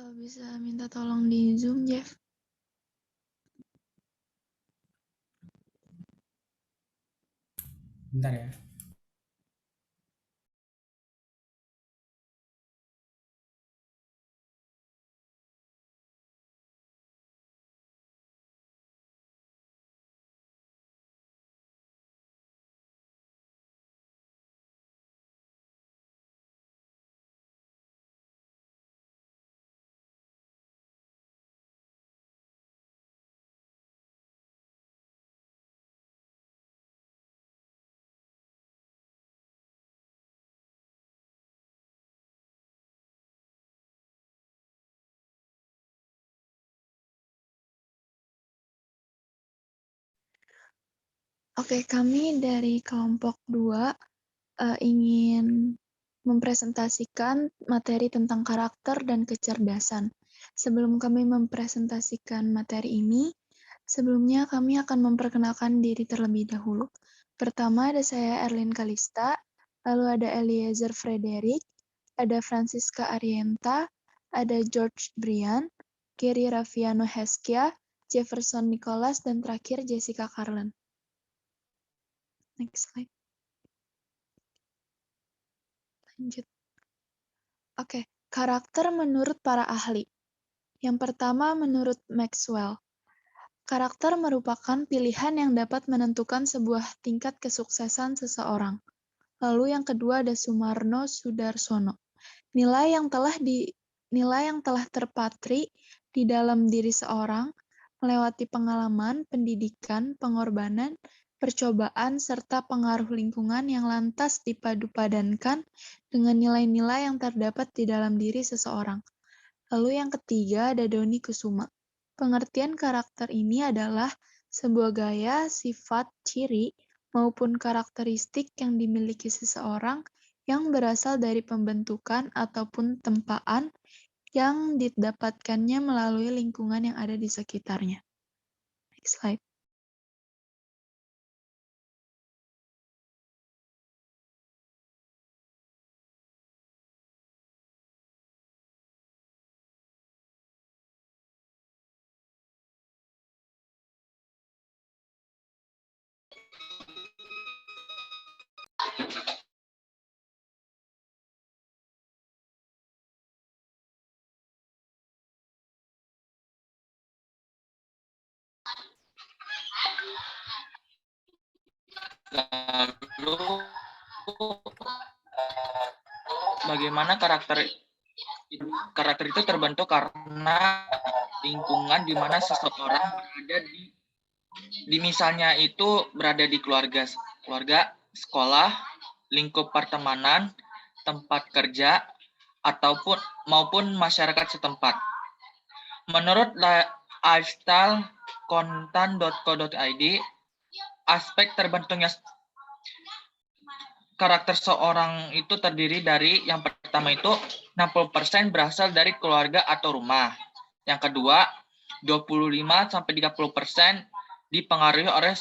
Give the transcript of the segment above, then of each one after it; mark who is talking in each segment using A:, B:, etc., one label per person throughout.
A: Bisa minta tolong di Zoom, Jeff?
B: Bentar ya.
A: Oke, kami dari kelompok 2 ingin mempresentasikan materi tentang karakter dan kecerdasan. Sebelum kami mempresentasikan materi ini, sebelumnya kami akan memperkenalkan diri terlebih dahulu. Pertama ada saya Erlin Kalista, lalu ada Eliezer Frederick, ada Francisca Arienta, ada George Brian, Gary Raffiano Heskia, Jefferson Nicholas, dan terakhir Jessica Carlen. Next slide. Lanjut. Oke, karakter menurut para ahli. Yang pertama menurut Maxwell. Karakter merupakan pilihan yang dapat menentukan sebuah tingkat kesuksesan seseorang. Lalu yang kedua ada Sumarno Sudarsono. Nilai yang telah terpatri di dalam diri seorang melewati pengalaman, pendidikan, pengorbanan, percobaan, serta pengaruh lingkungan yang lantas dipadu-padankan dengan nilai-nilai yang terdapat di dalam diri seseorang. Lalu yang ketiga ada Doni Kusuma. Pengertian karakter ini adalah sebuah gaya, sifat, ciri, maupun karakteristik yang dimiliki seseorang yang berasal dari pembentukan ataupun tempaan yang didapatkannya melalui lingkungan yang ada di sekitarnya. Next slide.
C: Lalu bagaimana karakter itu terbentuk karena lingkungan di mana seseorang berada di misalnya itu berada di keluarga, sekolah, lingkup pertemanan, tempat kerja, ataupun maupun masyarakat setempat. Menurut lifestylekontan.co.id, aspek terbentuknya karakter seorang itu terdiri dari yang pertama itu 60% berasal dari keluarga atau rumah. Yang kedua, 25-30% dipengaruhi oleh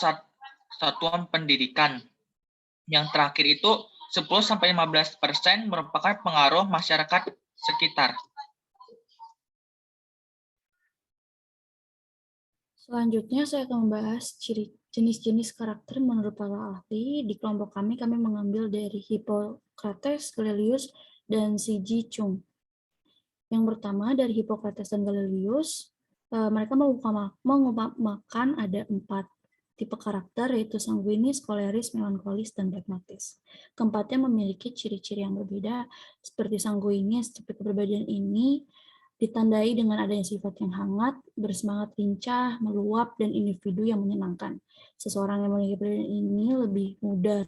C: satuan pendidikan. Yang terakhir itu 10-15% merupakan pengaruh masyarakat sekitar.
D: Selanjutnya saya akan membahas jenis-jenis karakter menurut para ahli. Di kelompok kami mengambil dari Hippocrates, Galilius, dan C.G. Chung. Yang pertama dari Hippocrates dan Galilius, mereka mengumpamakan ada 4 tipe karakter, yaitu sanguinis, koleris, melankolis, dan pragmatis. Keempatnya memiliki ciri-ciri yang berbeda, seperti sanguinis, tipe kepribadian ini ditandai dengan adanya sifat yang hangat, bersemangat lincah, meluap, dan individu yang menyenangkan. Seseorang yang memiliki kepribadian ini lebih mudah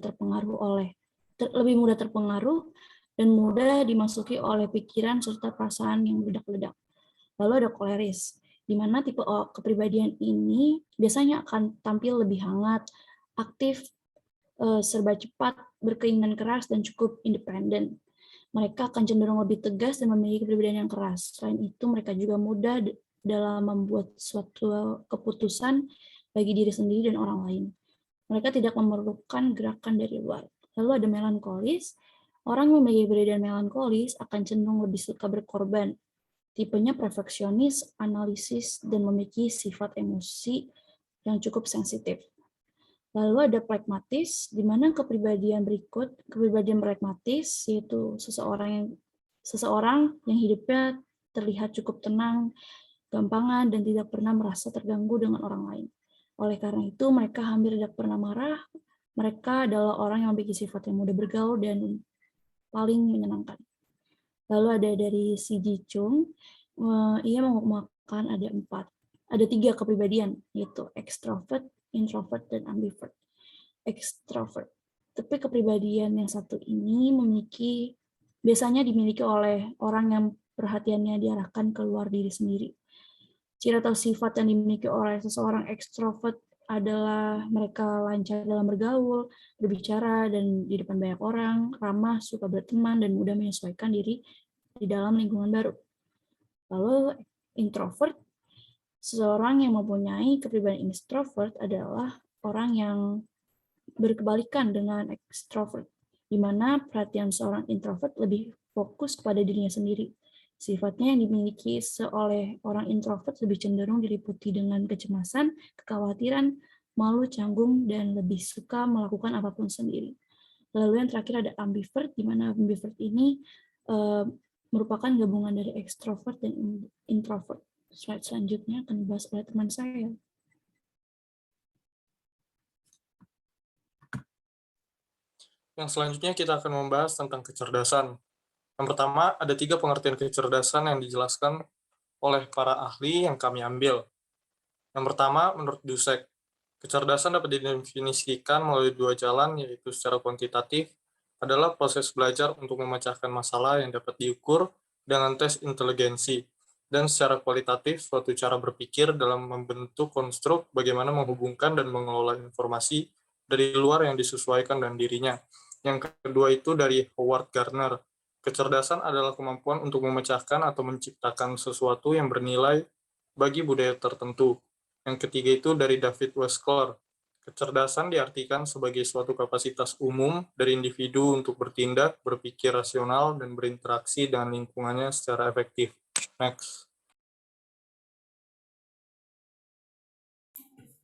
D: terpengaruh dan mudah dimasuki oleh pikiran serta perasaan yang meledak-ledak. Lalu ada koleris, di mana tipe kepribadian ini biasanya akan tampil lebih hangat, aktif, serba cepat, berkeinginan keras, dan cukup independen. Mereka akan cenderung lebih tegas dan memiliki kepribadian yang keras. Selain itu, mereka juga mudah dalam membuat suatu keputusan bagi diri sendiri dan orang lain. Mereka tidak memerlukan gerakan dari luar. Lalu ada melankolis. Orang yang memiliki kepribadian melankolis akan cenderung lebih suka berkorban, Tipenya perfeksionis, analisis, dan memiliki sifat emosi yang cukup sensitif. Lalu ada pragmatis, di mana kepribadian pragmatis yaitu seseorang yang hidupnya terlihat cukup tenang, gampangan, dan tidak pernah merasa terganggu dengan orang lain. Oleh karena itu, mereka hampir tidak pernah marah. Mereka adalah orang yang memiliki sifat yang mudah bergaul dan paling menyenangkan. Lalu ada dari Si Ji Chung, ia mengemukakan ada tiga kepribadian, yaitu extrovert, introvert, dan ambivert. Extrovert. Tapi kepribadian yang satu ini biasanya dimiliki oleh orang yang perhatiannya diarahkan keluar diri sendiri. Ciri atau sifat yang dimiliki oleh seseorang extrovert adalah mereka lancar dalam bergaul, berbicara, dan di depan banyak orang, ramah, suka berteman, dan mudah menyesuaikan diri di dalam lingkungan baru. Lalu introvert, seseorang yang mempunyai kepribadian introvert adalah orang yang berkebalikan dengan extrovert, di mana perhatian seorang introvert lebih fokus kepada dirinya sendiri. Sifatnya yang dimiliki oleh orang introvert lebih cenderung diliputi dengan kecemasan, kekhawatiran, malu, canggung, dan lebih suka melakukan apapun sendiri. Lalu yang terakhir ada ambivert, di mana ambivert ini merupakan gabungan dari extrovert dan introvert. Slide selanjutnya akan dibahas oleh teman saya.
B: Yang selanjutnya kita akan membahas tentang kecerdasan. Yang pertama, ada 3 pengertian kecerdasan yang dijelaskan oleh para ahli yang kami ambil. Yang pertama, menurut Dusek, kecerdasan dapat didefinisikan melalui 2 jalan, yaitu secara kuantitatif adalah proses belajar untuk memecahkan masalah yang dapat diukur dengan tes inteligensi, dan secara kualitatif suatu cara berpikir dalam membentuk konstruk bagaimana menghubungkan dan mengelola informasi dari luar yang disesuaikan dengan dirinya. Yang kedua itu dari Howard Gardner. Kecerdasan adalah kemampuan untuk memecahkan atau menciptakan sesuatu yang bernilai bagi budaya tertentu. Yang ketiga itu dari David Westcott. Kecerdasan diartikan sebagai suatu kapasitas umum dari individu untuk bertindak, berpikir rasional, dan berinteraksi dengan lingkungannya secara efektif. Next.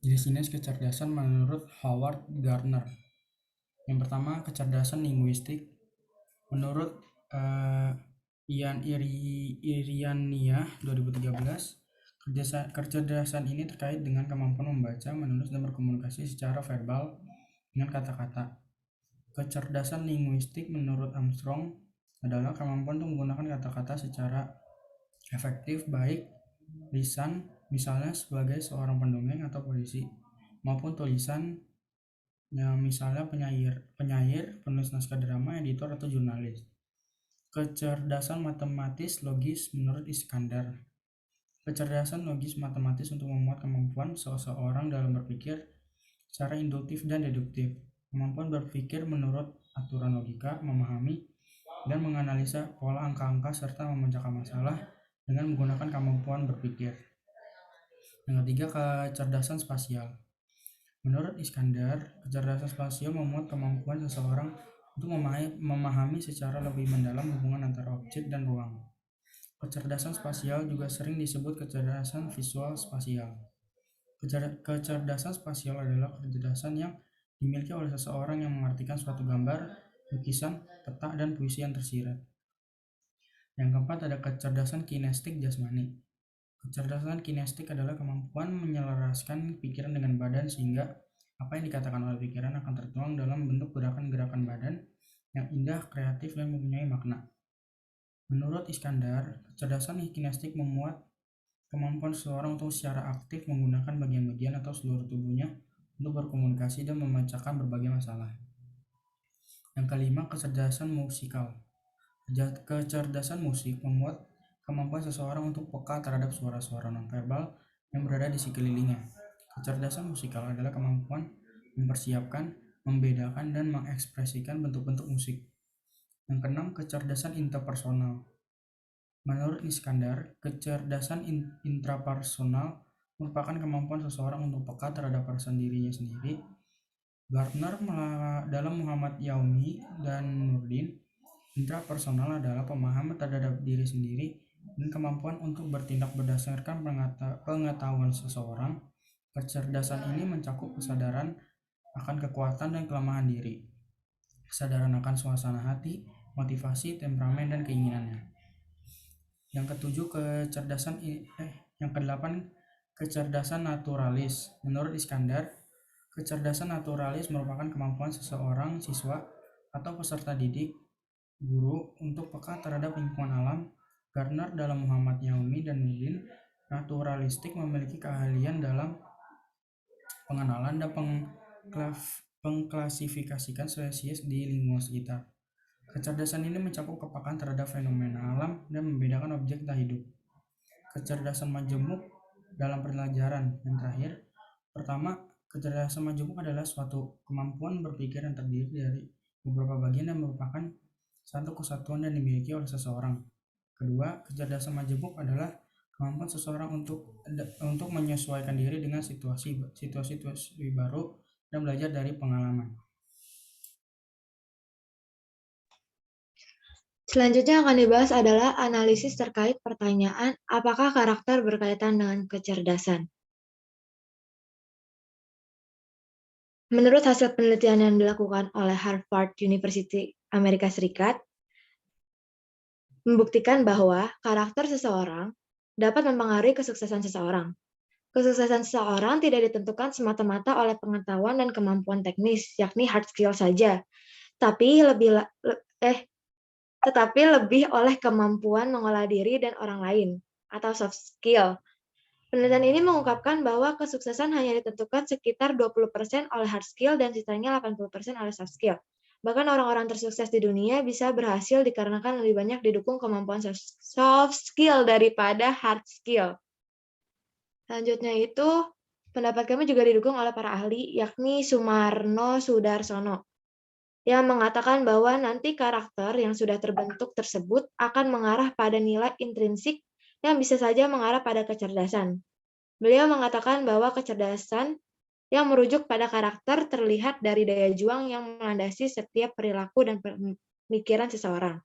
E: Jenis-jenis kecerdasan menurut Howard Gardner. Yang pertama, kecerdasan linguistik. Menurut Ian Iriania 2013, kecerdasan ini terkait dengan kemampuan membaca, menulis, dan berkomunikasi secara verbal dengan kata-kata. Kecerdasan linguistik menurut Armstrong adalah kemampuan untuk menggunakan kata-kata secara efektif, baik lisan, misalnya sebagai seorang pendongeng atau polisi, maupun tulisan, misalnya penyair, penulis naskah drama, editor, atau jurnalis. Kecerdasan matematis logis menurut Iskandar. Kecerdasan logis matematis untuk memuat kemampuan seseorang dalam berpikir secara induktif dan deduktif. Kemampuan berpikir menurut aturan logika, memahami dan menganalisa pola angka-angka serta memecahkan masalah dengan menggunakan kemampuan berpikir. Yang ketiga, kecerdasan spasial. Menurut Iskandar, kecerdasan spasial memuat kemampuan seseorang untuk memahami secara lebih mendalam hubungan antara objek dan ruang. Kecerdasan spasial juga sering disebut kecerdasan visual spasial. Kecerdasan spasial adalah kecerdasan yang dimiliki oleh seseorang yang mengartikan suatu gambar, lukisan, peta, dan puisi yang tersirat. Yang keempat ada kecerdasan kinestik jasmani. Kecerdasan kinestik adalah kemampuan menyelaraskan pikiran dengan badan sehingga apa yang dikatakan oleh pikiran akan tertuang dalam bentuk gerakan-gerakan badan yang indah, kreatif, dan mempunyai makna. Menurut Iskandar, kecerdasan kinestik memuat kemampuan seseorang untuk secara aktif menggunakan bagian-bagian atau seluruh tubuhnya untuk berkomunikasi dan memecahkan berbagai masalah. Yang kelima, kecerdasan musikal. Kecerdasan musik memuat kemampuan seseorang untuk peka terhadap suara-suara nonverbal yang berada di sekelilingnya. Kecerdasan musikal adalah kemampuan mempersiapkan, membedakan, dan mengekspresikan bentuk-bentuk musik. Yang keenam, kecerdasan interpersonal. Menurut Iskandar, kecerdasan intrapersonal merupakan kemampuan seseorang untuk peka terhadap perasaan dirinya sendiri. Gardner dalam Muhammad Yaumi dan Nurdin, intrapersonal adalah pemahaman terhadap diri sendiri dan kemampuan untuk bertindak berdasarkan pengetahuan seseorang. Kecerdasan ini mencakup kesadaran akan kekuatan dan kelemahan diri, kesadaran akan suasana hati, motivasi, temperamen, dan keinginannya. Yang ketujuh, yang kedelapan, kecerdasan naturalis. Menurut Iskandar, kecerdasan naturalis merupakan kemampuan seseorang, siswa, atau peserta didik, guru, untuk peka terhadap lingkungan alam. Gardner dalam Muhammad Yaumi dan Nurdin, naturalistik memiliki keahlian dalam pengenalan dan pengklasifikasikan spesies di lingkungan sekitar. Kecerdasan ini mencakup kepekaan terhadap fenomena alam dan membedakan objek tak hidup. Kecerdasan majemuk dalam pelajaran yang terakhir. Pertama, kecerdasan majemuk adalah suatu kemampuan berpikir yang terdiri dari beberapa bagian dan merupakan satu kesatuan yang dimiliki oleh seseorang. Kedua, kecerdasan majemuk adalah kemampuan seseorang untuk menyesuaikan diri dengan situasi baru dan belajar dari pengalaman.
F: Selanjutnya akan dibahas adalah analisis terkait pertanyaan apakah karakter berkaitan dengan kecerdasan. Menurut hasil penelitian yang dilakukan oleh Harvard University Amerika Serikat, membuktikan bahwa karakter seseorang dapat mempengaruhi kesuksesan seseorang. Kesuksesan seseorang tidak ditentukan semata-mata oleh pengetahuan dan kemampuan teknis, yakni hard skill saja, tetapi lebih oleh kemampuan mengolah diri dan orang lain, atau soft skill. Penelitian ini mengungkapkan bahwa kesuksesan hanya ditentukan sekitar 20% oleh hard skill dan sisanya 80% oleh soft skill. Bahkan orang-orang tersukses di dunia bisa berhasil dikarenakan lebih banyak didukung kemampuan soft skill daripada hard skill. Selanjutnya itu, pendapat kami juga didukung oleh para ahli, yakni Sumarno Sudarsono, yang mengatakan bahwa nanti karakter yang sudah terbentuk tersebut akan mengarah pada nilai intrinsik yang bisa saja mengarah pada kecerdasan. Beliau mengatakan bahwa kecerdasan yang merujuk pada karakter terlihat dari daya juang yang melandasi setiap perilaku dan pemikiran seseorang.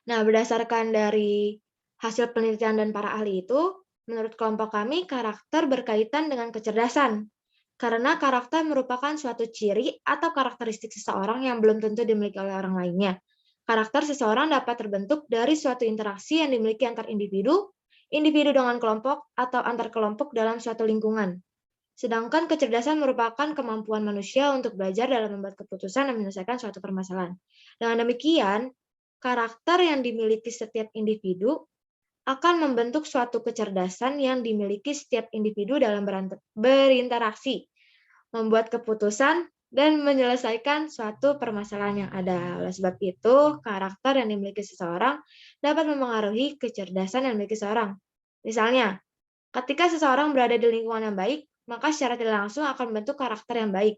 F: Nah, berdasarkan dari hasil penelitian dan para ahli itu, menurut kelompok kami, karakter berkaitan dengan kecerdasan. Karena karakter merupakan suatu ciri atau karakteristik seseorang yang belum tentu dimiliki oleh orang lainnya. Karakter seseorang dapat terbentuk dari suatu interaksi yang dimiliki antar individu, individu dengan kelompok, atau antar kelompok dalam suatu lingkungan. Sedangkan kecerdasan merupakan kemampuan manusia untuk belajar dalam membuat keputusan dan menyelesaikan suatu permasalahan. Dengan demikian, karakter yang dimiliki setiap individu akan membentuk suatu kecerdasan yang dimiliki setiap individu dalam berinteraksi, membuat keputusan, dan menyelesaikan suatu permasalahan yang ada. Oleh sebab itu, karakter yang dimiliki seseorang dapat mempengaruhi kecerdasan yang dimiliki seseorang. Misalnya, ketika seseorang berada di lingkungan yang baik, maka secara tidak langsung akan membentuk karakter yang baik.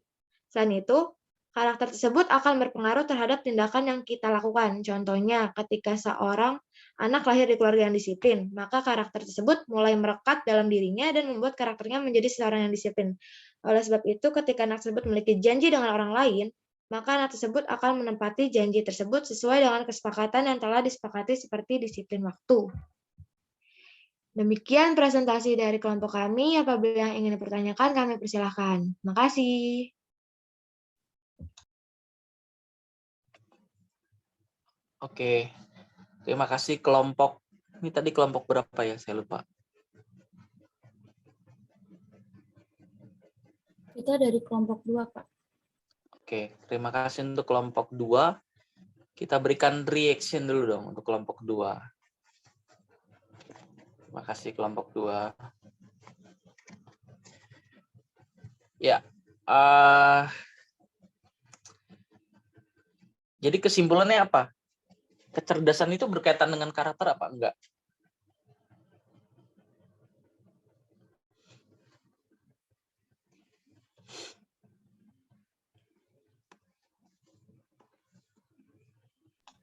F: Selain itu, karakter tersebut akan berpengaruh terhadap tindakan yang kita lakukan. Contohnya, ketika seorang anak lahir di keluarga yang disiplin, maka karakter tersebut mulai merekat dalam dirinya dan membuat karakternya menjadi seseorang yang disiplin. Oleh sebab itu, ketika anak tersebut memiliki janji dengan orang lain, maka anak tersebut akan menepati janji tersebut sesuai dengan kesepakatan yang telah disepakati seperti disiplin waktu. Demikian presentasi dari kelompok kami. Apabila yang ingin dipertanyakan, kami persilahkan. Terima kasih.
C: Oke, terima kasih kelompok. Ini tadi kelompok berapa ya? Saya lupa.
D: Kita dari kelompok 2, Pak.
C: Oke, terima kasih untuk kelompok 2. Kita berikan reaction dulu dong untuk kelompok 2. Terima kasih kelompok 2. Ya, jadi kesimpulannya apa? Kecerdasan itu berkaitan dengan karakter apa enggak?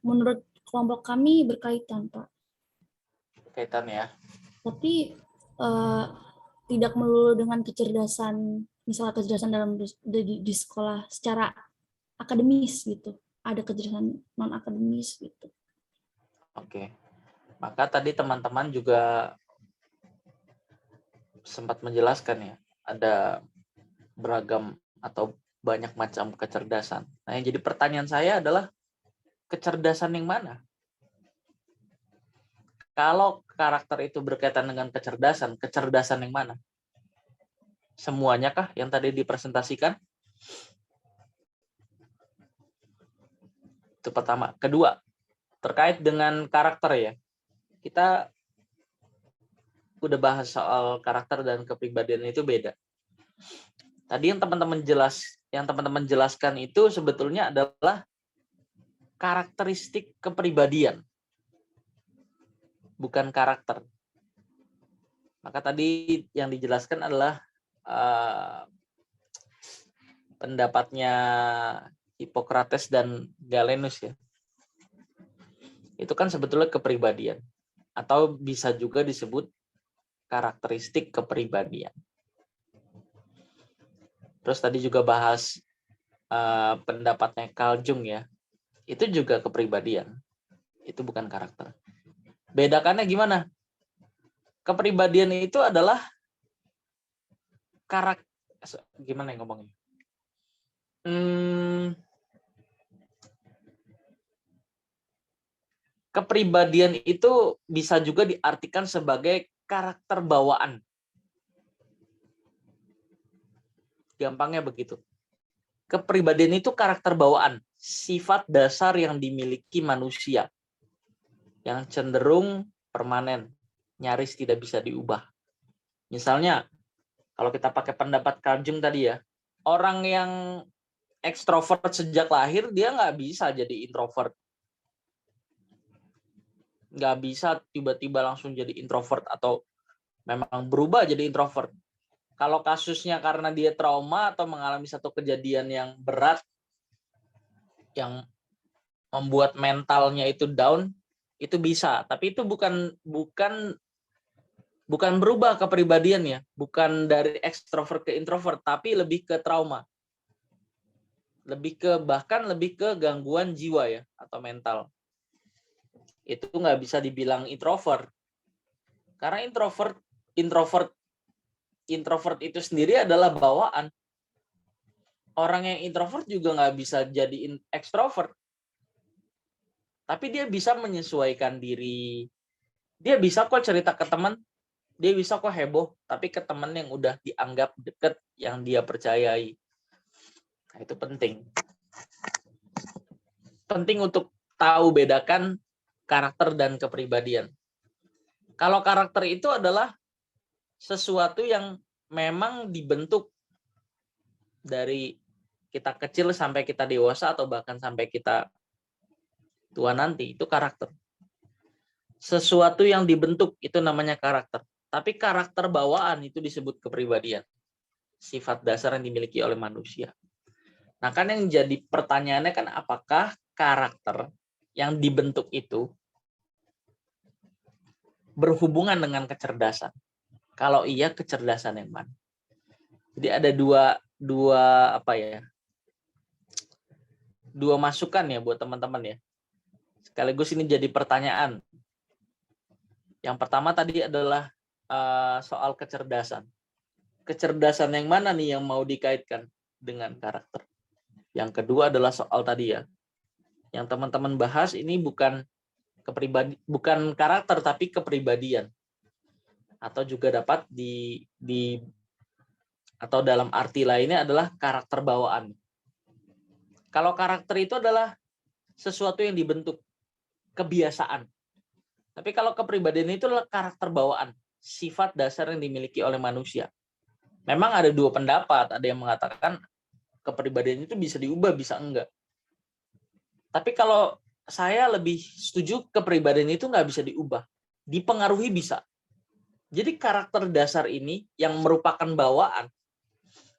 D: Menurut kelompok kami berkaitan, Pak.
C: Berkaitan ya.
D: Tapi tidak melulu dengan kecerdasan, misalnya kecerdasan dalam di sekolah secara akademis gitu. Ada kecerdasan non akademis gitu.
C: Oke.
G: Maka tadi teman-teman juga sempat menjelaskan ya, ada beragam atau banyak macam kecerdasan. Nah, yang jadi pertanyaan saya adalah kecerdasan yang mana? Kalau karakter itu berkaitan dengan kecerdasan, kecerdasan yang mana? Semuanya kah yang tadi dipresentasikan? Itu pertama. Kedua, terkait dengan karakter ya. Kita udah bahas soal karakter dan kepribadian itu beda. Tadi yang teman-teman jelaskan itu sebetulnya adalah karakteristik kepribadian, bukan karakter. Maka tadi yang dijelaskan adalah pendapatnya Hippocrates dan Galenus ya. Itu kan sebetulnya kepribadian, atau bisa juga disebut karakteristik kepribadian. Terus tadi juga bahas pendapatnya Carl Jung ya, itu juga kepribadian, itu bukan karakter. Bedakannya gimana? Kepribadian itu adalah gimana yang ngomongnya? Kepribadian itu bisa juga diartikan sebagai karakter bawaan. Gampangnya begitu. Kepribadian itu karakter bawaan, sifat dasar yang dimiliki manusia, yang cenderung permanen, nyaris tidak bisa diubah. Misalnya, kalau kita pakai pendapat Carl Jung tadi ya, orang yang ekstrovert sejak lahir, dia nggak bisa jadi introvert. Nggak bisa tiba-tiba langsung jadi introvert atau memang berubah jadi introvert. Kalau kasusnya karena dia trauma atau mengalami satu kejadian yang berat, yang membuat mentalnya itu down, itu bisa. Tapi itu bukan berubah kepribadiannya, bukan dari ekstrovert ke introvert, tapi lebih ke trauma. Bahkan lebih ke gangguan jiwa ya, atau mental. Itu nggak bisa dibilang introvert. Karena introvert itu sendiri adalah bawaan. Orang yang introvert juga nggak bisa jadi ekstrovert. Tapi dia bisa menyesuaikan diri. Dia bisa kok cerita ke teman, dia bisa kok heboh, tapi ke teman yang udah dianggap deket, yang dia percayai. Nah, itu penting. Penting untuk tahu bedakan karakter dan kepribadian. Kalau karakter itu adalah sesuatu yang memang dibentuk dari kita kecil sampai kita dewasa atau bahkan sampai kita tua nanti, itu karakter. Sesuatu yang dibentuk itu namanya karakter. Tapi karakter bawaan itu disebut kepribadian. Sifat dasar yang dimiliki oleh manusia. Nah kan yang jadi pertanyaannya kan apakah karakter yang dibentuk itu berhubungan dengan kecerdasan? Kalau iya, kecerdasan yang mana? Jadi ada dua masukan ya buat teman-teman ya. Sekaligus ini jadi pertanyaan. Yang pertama tadi adalah soal kecerdasan. Kecerdasan yang mana nih yang mau dikaitkan dengan karakter? Yang kedua adalah soal tadi ya. Yang teman-teman bahas ini bukan karakter tapi kepribadian. Atau juga dapat atau dalam arti lainnya adalah karakter bawaan. Kalau karakter itu adalah sesuatu yang dibentuk, kebiasaan. Tapi kalau kepribadian itu adalah karakter bawaan, sifat dasar yang dimiliki oleh manusia. Memang ada dua pendapat, ada yang mengatakan kepribadian itu bisa diubah, bisa enggak. Tapi kalau saya lebih setuju kepribadian itu nggak bisa diubah, dipengaruhi bisa. Jadi karakter dasar ini yang merupakan bawaan.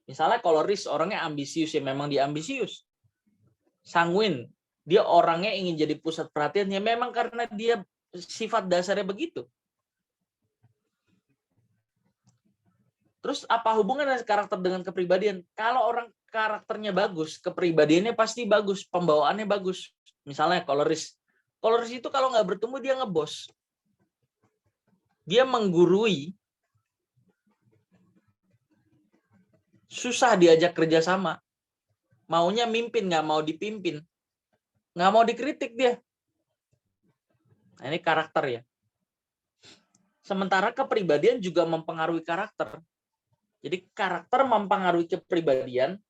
G: Misalnya koloris, orangnya ambisius ya, memang dia ambisius. Sanguin, dia orangnya ingin jadi pusat perhatian ya, memang karena dia sifat dasarnya begitu. Terus apa hubungannya karakter dengan kepribadian? Kalau orang karakternya bagus, kepribadiannya pasti bagus, pembawaannya bagus. Misalnya koloris. Koloris itu kalau nggak bertemu dia ngebos. dia menggurui, susah diajak kerjasama, maunya mimpin, nggak mau dipimpin, nggak mau dikritik dia. Nah, ini karakter ya. Sementara kepribadian juga mempengaruhi karakter. Jadi karakter mempengaruhi kepribadian,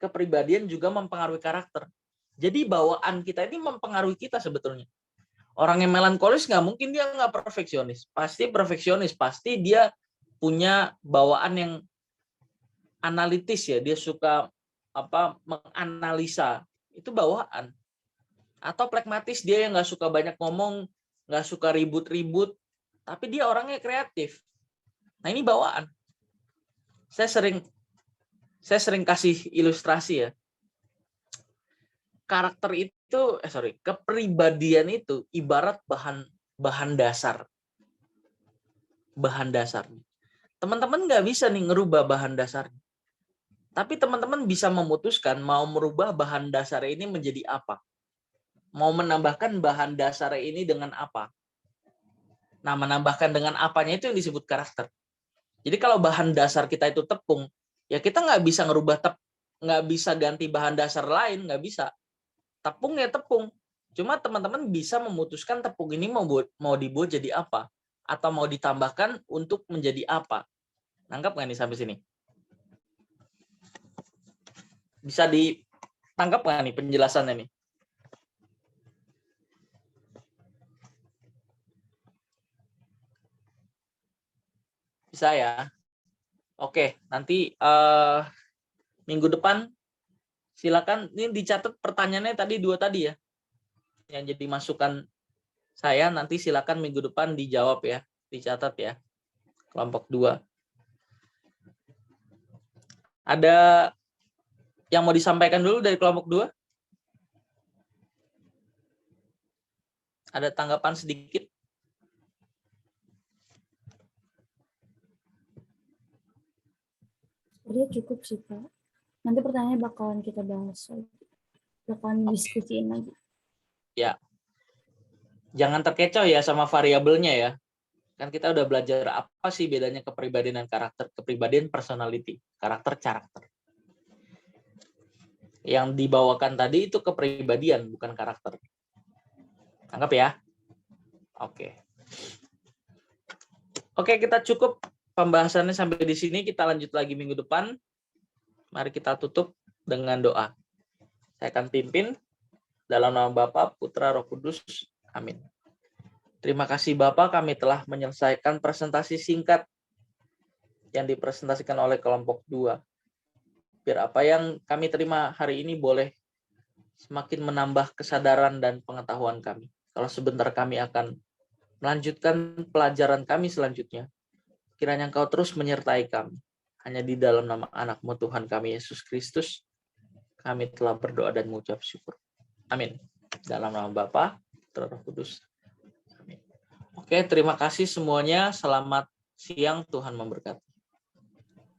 G: kepribadian juga mempengaruhi karakter. Jadi bawaan kita ini mempengaruhi kita sebetulnya. Orang yang melankolis nggak mungkin dia nggak perfeksionis. Pasti perfeksionis. Pasti dia punya bawaan yang analitis ya. Dia suka menganalisa. Itu bawaan. Atau pragmatis, dia yang nggak suka banyak ngomong, nggak suka ribut-ribut, tapi dia orangnya kreatif. Nah ini bawaan. Saya sering kasih ilustrasi ya. Karakter itu, kepribadian itu ibarat bahan dasar. Bahan dasar. Teman-teman nggak bisa nih ngerubah bahan dasar. Tapi teman-teman bisa memutuskan mau merubah bahan dasar ini menjadi apa. Mau menambahkan bahan dasar ini dengan apa. Nah, menambahkan dengan apanya itu yang disebut karakter. Jadi kalau bahan dasar kita itu tepung, ya kita nggak bisa ngerubah nggak bisa ganti bahan dasar lain, nggak bisa. Tepung ya tepung. Cuma teman-teman bisa memutuskan tepung ini mau dibuat jadi apa, atau mau ditambahkan untuk menjadi apa. Nangkap nggak nih sampai sini? Bisa ditangkap nggak nih penjelasannya nih? Bisa ya? Oke, nanti minggu depan silakan, ini dicatat pertanyaannya tadi 2 tadi ya. Yang jadi masukan saya nanti silakan minggu depan dijawab ya, dicatat ya. Kelompok 2. Ada yang mau disampaikan dulu dari kelompok 2? Ada tanggapan sedikit?
D: Sebenarnya cukup sih, Pak. Nanti pertanyaannya bakalan kita bahas lagi. Bakalan diskusiin lagi.
G: Ya. Jangan terkecoh ya sama variabelnya ya. Kan kita udah belajar apa sih bedanya kepribadian dan karakter. Kepribadian personality, karakter. Yang dibawakan tadi itu kepribadian, bukan karakter. Anggap ya? Oke. Oke, kita cukup pembahasannya sampai di sini. Kita lanjut lagi minggu depan. Mari kita tutup dengan doa. Saya akan pimpin dalam nama Bapa, Putra, Roh Kudus. Amin. Terima kasih Bapak, kami telah menyelesaikan presentasi singkat yang dipresentasikan oleh kelompok 2. Biar apa yang kami terima hari ini boleh semakin menambah kesadaran dan pengetahuan kami. Kalau sebentar kami akan melanjutkan pelajaran kami selanjutnya, kiranya Engkau terus menyertai kami. Hanya di dalam nama anak-Mu Tuhan kami Yesus Kristus, kami telah berdoa dan mengucap syukur. Amin. Dalam nama Bapa, Putra, Roh Kudus. Amin. Oke, terima kasih semuanya. Selamat siang, Tuhan memberkati.